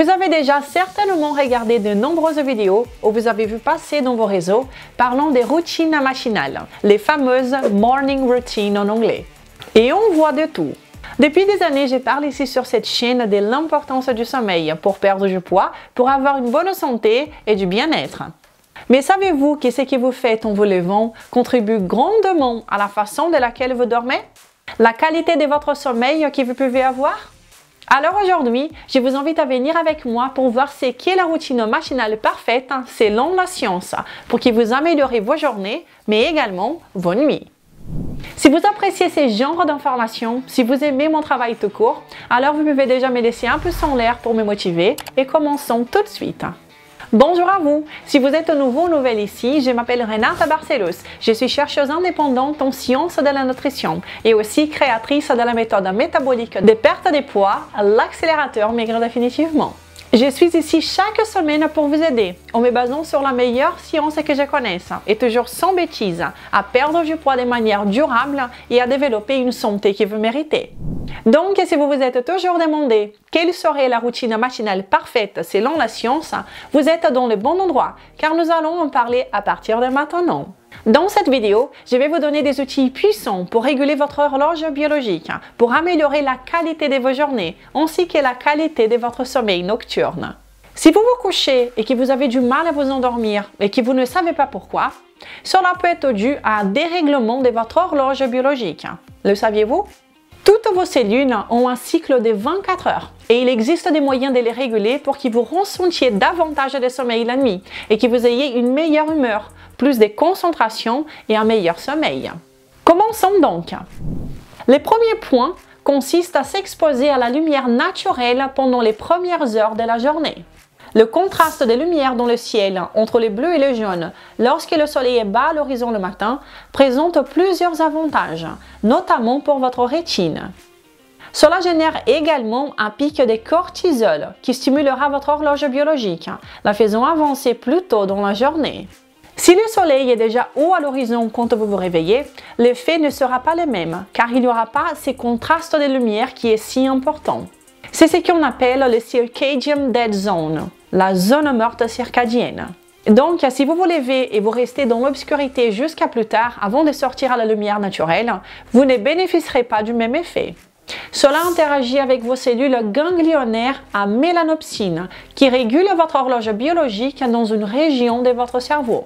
Vous avez déjà certainement regardé de nombreuses vidéos ou vous avez vu passer dans vos réseaux parlant des routines machinales, les fameuses morning routines en anglais. Et on voit de tout. Depuis des années, je parle ici sur cette chaîne de l'importance du sommeil pour perdre du poids, pour avoir une bonne santé et du bien-être. Mais savez-vous que ce que vous faites en vous levant contribue grandement à la façon de laquelle vous dormez? La qualité de votre sommeil que vous pouvez avoir? Alors aujourd'hui, je vous invite à venir avec moi pour voir ce qu'est la routine machinale parfaite selon la science, pour que vous améliorez vos journées, mais également vos nuits. Si vous appréciez ce genre d'informations, si vous aimez mon travail tout court, alors vous pouvez déjà me laisser un pouce en l'air pour me motiver et commençons tout de suite. Bonjour à vous! Si vous êtes nouveau ou nouvelle ici, je m'appelle Renata Barcelos. Je suis chercheuse indépendante en sciences de la nutrition et aussi créatrice de la méthode métabolique de perte de poids, l'accélérateur maigre définitivement. Je suis ici chaque semaine pour vous aider, en me basant sur la meilleure science que je connaisse, et toujours sans bêtises, à perdre du poids de manière durable et à développer une santé que vous méritez. Donc, si vous vous êtes toujours demandé quelle serait la routine machinale parfaite selon la science, vous êtes dans le bon endroit, car nous allons en parler à partir de maintenant. Dans cette vidéo, je vais vous donner des outils puissants pour réguler votre horloge biologique, pour améliorer la qualité de vos journées, ainsi que la qualité de votre sommeil nocturne. Si vous vous couchez et que vous avez du mal à vous endormir et que vous ne savez pas pourquoi, cela peut être dû à un dérèglement de votre horloge biologique. Le saviez-vous? Toutes vos cellules ont un cycle de 24 heures et il existe des moyens de les réguler pour que vous ressentiez davantage de sommeil la nuit et que vous ayez une meilleure humeur, plus de concentration et un meilleur sommeil. Commençons donc. Le premier point consiste à s'exposer à la lumière naturelle pendant les premières heures de la journée. Le contraste des lumières dans le ciel entre le bleu et le jaune lorsque le soleil est bas à l'horizon le matin présente plusieurs avantages, notamment pour votre rétine. Cela génère également un pic de cortisol qui stimulera votre horloge biologique, la faisant avancer plus tôt dans la journée. Si le soleil est déjà haut à l'horizon quand vous vous réveillez, l'effet ne sera pas le même car il n'y aura pas ce contraste de lumière qui est si important. C'est ce qu'on appelle le circadian dead zone, la zone morte circadienne. Donc, si vous vous levez et vous restez dans l'obscurité jusqu'à plus tard avant de sortir à la lumière naturelle, vous ne bénéficierez pas du même effet. Cela interagit avec vos cellules ganglionnaires à mélanopsine qui régulent votre horloge biologique dans une région de votre cerveau.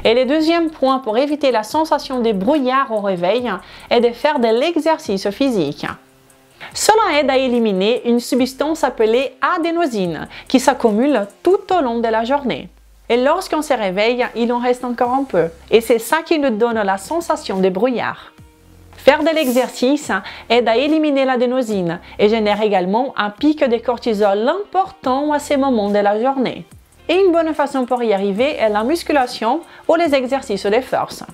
Et le deuxième point pour éviter la sensation de brouillard au réveil est de faire de l'exercice physique. Cela aide à éliminer une substance appelée adénosine qui s'accumule tout au long de la journée. Et lorsqu'on se réveille, il en reste encore un peu. Et c'est ça qui nous donne la sensation de brouillard. Faire de l'exercice aide à éliminer l'adénosine et génère également un pic de cortisol important à ces moments de la journée. Et une bonne façon pour y arriver est la musculation ou les exercices de force,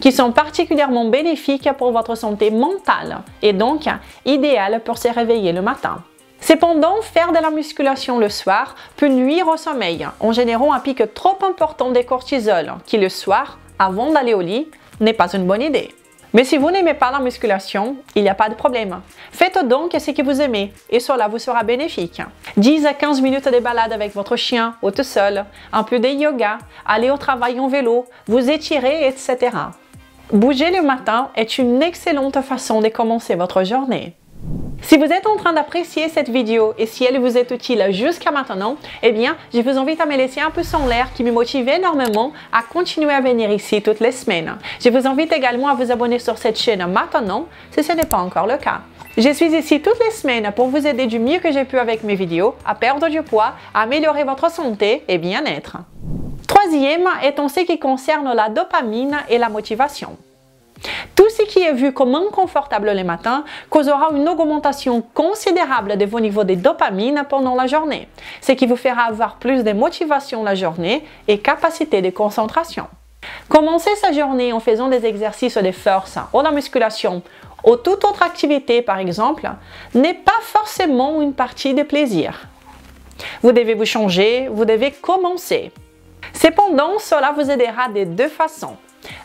qui sont particulièrement bénéfiques pour votre santé mentale et donc idéales pour se réveiller le matin. Cependant, faire de la musculation le soir peut nuire au sommeil en générant un pic trop important de cortisol qui le soir, avant d'aller au lit, n'est pas une bonne idée. Mais si vous n'aimez pas la musculation, il n'y a pas de problème. Faites donc ce que vous aimez et cela vous sera bénéfique. 10 à 15 minutes de balade avec votre chien ou tout seul, un peu de yoga, aller au travail en vélo, vous étirer, etc. Bouger le matin est une excellente façon de commencer votre journée. Si vous êtes en train d'apprécier cette vidéo et si elle vous est utile jusqu'à maintenant, eh bien, je vous invite à me laisser un pouce en l'air qui me motive énormément à continuer à venir ici toutes les semaines. Je vous invite également à vous abonner sur cette chaîne maintenant si ce n'est pas encore le cas. Je suis ici toutes les semaines pour vous aider du mieux que j'ai pu avec mes vidéos à perdre du poids, à améliorer votre santé et bien-être. Troisième est en ce qui concerne la dopamine et la motivation. Tout ce qui est vu comme inconfortable le matin causera une augmentation considérable de vos niveaux de dopamine pendant la journée, ce qui vous fera avoir plus de motivation la journée et capacité de concentration. Commencer sa journée en faisant des exercices de force ou la musculation ou toute autre activité par exemple n'est pas forcément une partie de plaisir. Vous devez vous changer, vous devez commencer. Cependant, cela vous aidera de deux façons.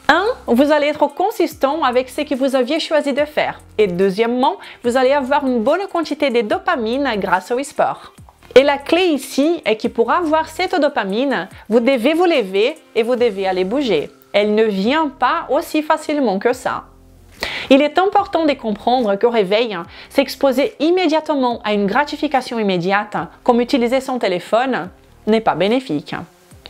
1. Vous allez être consistant avec ce que vous aviez choisi de faire. Et deuxièmement, vous allez avoir une bonne quantité de dopamine grâce au sport. Et la clé ici est que pour avoir cette dopamine, vous devez vous lever et vous devez aller bouger. Elle ne vient pas aussi facilement que ça. Il est important de comprendre qu'au réveil, s'exposer immédiatement à une gratification immédiate, comme utiliser son téléphone, n'est pas bénéfique.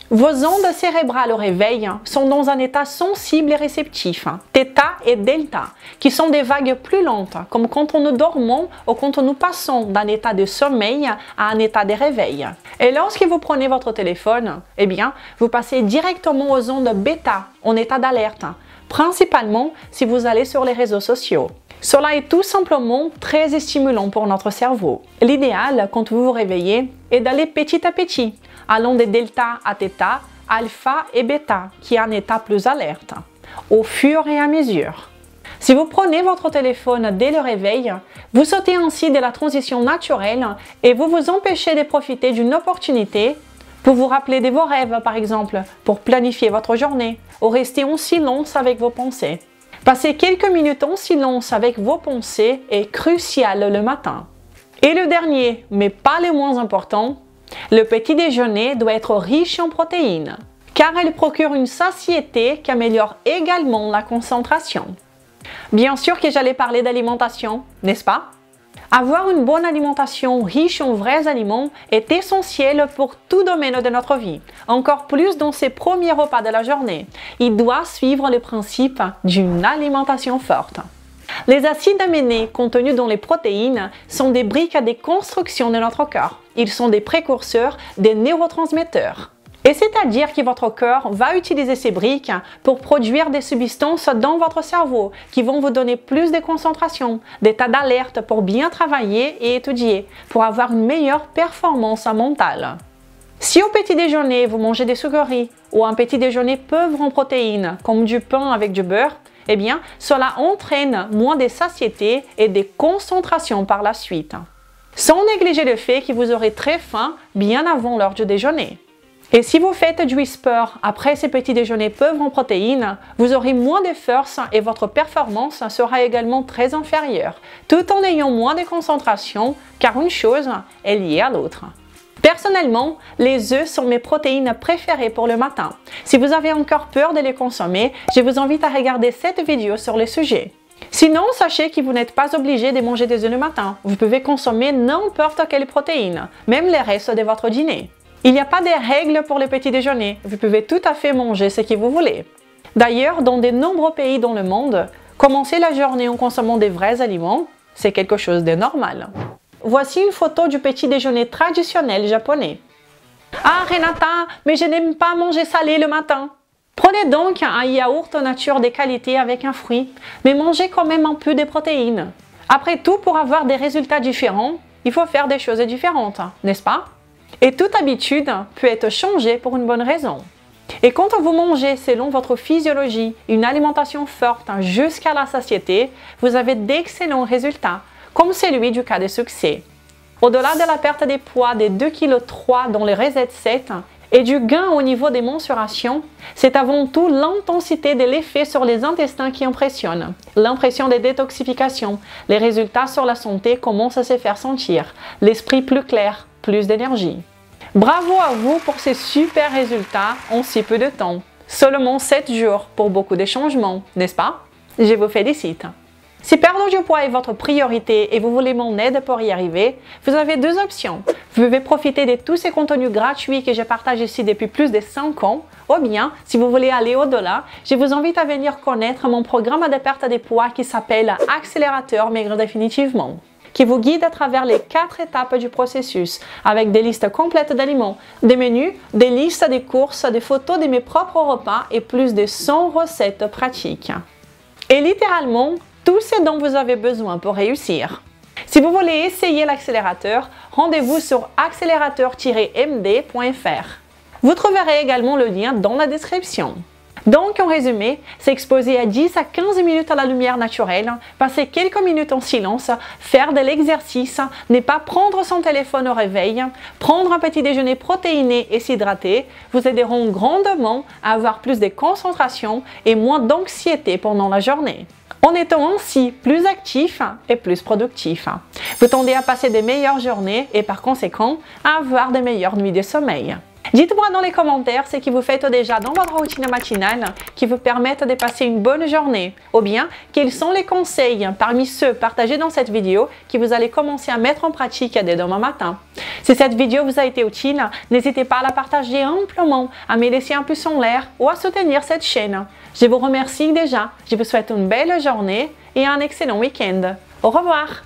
Vos ondes cérébrales au réveil sont dans un état sensible et réceptif, θ et delta, qui sont des vagues plus lentes, comme quand nous dormons ou quand nous passons d'un état de sommeil à un état de réveil. Et lorsque vous prenez votre téléphone, eh bien, vous passez directement aux ondes bêta, en état d'alerte, principalement si vous allez sur les réseaux sociaux. Cela est tout simplement très stimulant pour notre cerveau. L'idéal, quand vous vous réveillez, est d'aller petit à petit, allant de delta à θ, alpha et bêta, qui est un état plus alerte, au fur et à mesure. Si vous prenez votre téléphone dès le réveil, vous sautez ainsi de la transition naturelle et vous vous empêchez de profiter d'une opportunité pour vous rappeler de vos rêves, par exemple, pour planifier votre journée, ou rester en silence avec vos pensées. Passer quelques minutes en silence avec vos pensées est crucial le matin. Et le dernier, mais pas le moins important, le petit déjeuner doit être riche en protéines, car elle procure une satiété qui améliore également la concentration. Bien sûr que j'allais parler d'alimentation, n'est-ce pas? Avoir une bonne alimentation riche en vrais aliments est essentiel pour tout domaine de notre vie, encore plus dans ces premiers repas de la journée. Il doit suivre le principe d'une alimentation forte. Les acides aminés contenus dans les protéines sont des briques de construction de notre corps. Ils sont des précurseurs des neurotransmetteurs. Et c'est-à-dire que votre corps va utiliser ces briques pour produire des substances dans votre cerveau qui vont vous donner plus de concentration, d'état d'alerte pour bien travailler et étudier, pour avoir une meilleure performance mentale. Si au petit déjeuner vous mangez des sucreries ou un petit déjeuner pauvre en protéines comme du pain avec du beurre, eh bien cela entraîne moins de satiété et de concentration par la suite. Sans négliger le fait que vous aurez très faim bien avant l'heure du déjeuner. Et si vous faites du sport après ces petits déjeuners pauvres en protéines, vous aurez moins de force et votre performance sera également très inférieure, tout en ayant moins de concentration, car une chose est liée à l'autre. Personnellement, les œufs sont mes protéines préférées pour le matin. Si vous avez encore peur de les consommer, je vous invite à regarder cette vidéo sur le sujet. Sinon, sachez que vous n'êtes pas obligé de manger des œufs le matin. Vous pouvez consommer n'importe quelle protéine, même les restes de votre dîner. Il n'y a pas de règles pour le petit déjeuner, vous pouvez tout à fait manger ce que vous voulez. D'ailleurs, dans de nombreux pays dans le monde, commencer la journée en consommant des vrais aliments, c'est quelque chose de normal. Voici une photo du petit déjeuner traditionnel japonais. Ah Renata, mais je n'aime pas manger salé le matin. Prenez donc un yaourt nature de qualité avec un fruit, mais mangez quand même un peu de protéines. Après tout, pour avoir des résultats différents, il faut faire des choses différentes, n'est-ce pas? Et toute habitude peut être changée pour une bonne raison. Et quand vous mangez selon votre physiologie une alimentation forte jusqu'à la satiété, vous avez d'excellents résultats, comme celui du cas de succès. Au-delà de la perte de poids de 2,3 kg dans le Reset 7 et du gain au niveau des mensurations, c'est avant tout l'intensité de l'effet sur les intestins qui impressionne. L'impression de détoxification, les résultats sur la santé commencent à se faire sentir, l'esprit plus clair, plus d'énergie. Bravo à vous pour ces super résultats en si peu de temps. Seulement 7 jours pour beaucoup de changements, n'est-ce pas? Je vous félicite. Si perdre du poids est votre priorité et vous voulez mon aide pour y arriver, vous avez deux options. Vous pouvez profiter de tous ces contenus gratuits que je partage ici depuis plus de 5 ans, ou bien, si vous voulez aller au-delà, je vous invite à venir connaître mon programme de perte de poids qui s'appelle Accélérateur Maigre Définitivement, qui vous guide à travers les 4 étapes du processus, avec des listes complètes d'aliments, des menus, des listes de courses, des photos de mes propres repas et plus de 100 recettes pratiques. Et littéralement, tout ce dont vous avez besoin pour réussir. Si vous voulez essayer l'accélérateur, rendez-vous sur accélérateur-md.fr. Vous trouverez également le lien dans la description. Donc, en résumé, s'exposer à 10 à 15 minutes à la lumière naturelle, passer quelques minutes en silence, faire de l'exercice, ne pas prendre son téléphone au réveil, prendre un petit déjeuner protéiné et s'hydrater, vous aideront grandement à avoir plus de concentration et moins d'anxiété pendant la journée. en étant ainsi plus actif et plus productif. Vous tendez à passer des meilleures journées et par conséquent à avoir des meilleures nuits de sommeil. Dites-moi dans les commentaires ce que vous faites déjà dans votre routine matinale qui vous permettent de passer une bonne journée, ou bien quels sont les conseils parmi ceux partagés dans cette vidéo que vous allez commencer à mettre en pratique dès demain matin. Si cette vidéo vous a été utile, n'hésitez pas à la partager amplement, à me laisser un pouce en l'air ou à soutenir cette chaîne. Je vous remercie déjà, je vous souhaite une belle journée et un excellent week-end. Au revoir!